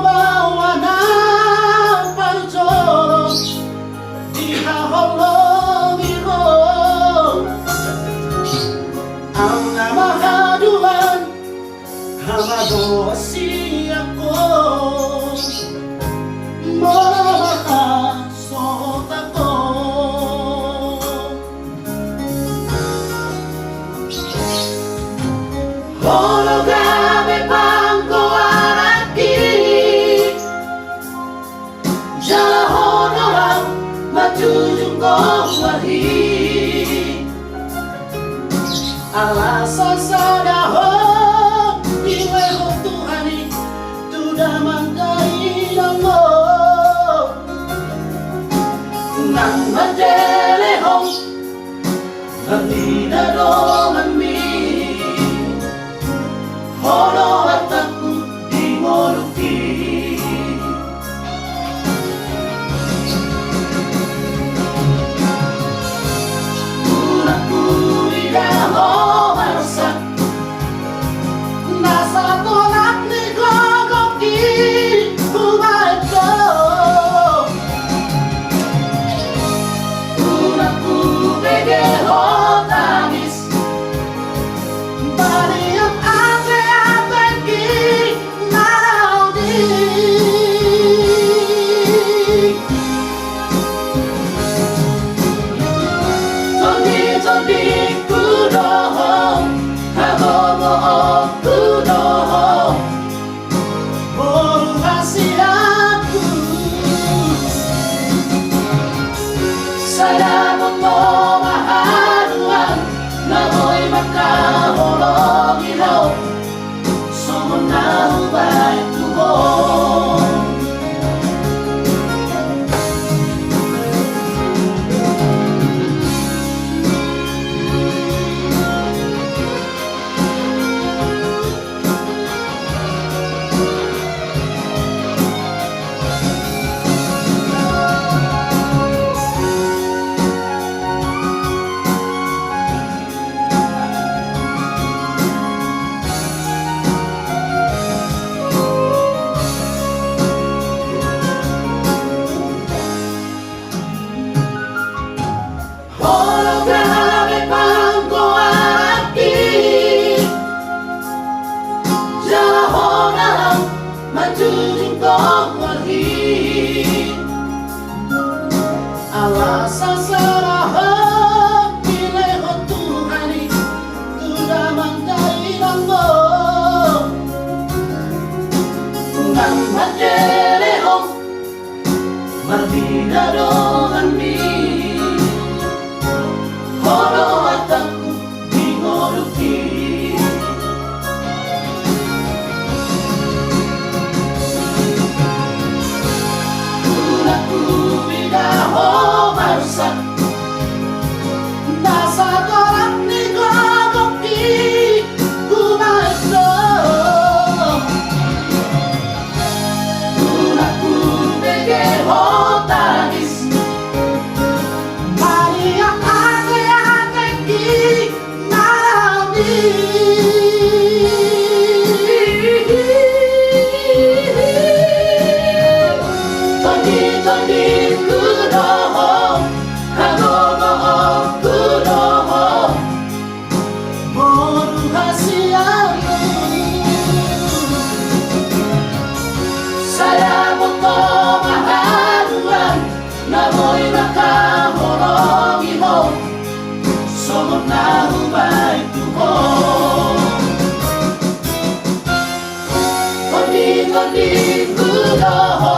bawa ng panutsong di haholong iro ang namahaduan hamado asi ako makasot ako hologame pangko araki jalahonoram matujung wahi alasan sadaho iweho Tuhani tuda mangkai namo nang madelehong Nandina dongan mi holo ataku di moluki unaku idaho marusak nasa tolak ni gogoki umaito unaku begeho tangis Bariang ate-ate ki naraudi Tondi kudoho Hagogo kudoho Bolu hasiaku Sadamo to mahaduan Namoy makaholong ilaw Sumunau baik tuho hologame pangko araki jalahonaram matujung wahi alasan saraho iweho Tuhani tuda mangkai namo nang madelehong Mardina dongan mi holo ataku di moluki unaku bidaho marusak nasa tolak ni gogoki umaito unaku begeho tangis Bariang ate-ate ki naraudi Tondi kudoho Hagogo kudoho Bolu hasiaku Sadamo to mahaduan Namoy makaholong iho Sumunau baik tuho Tondi kudoho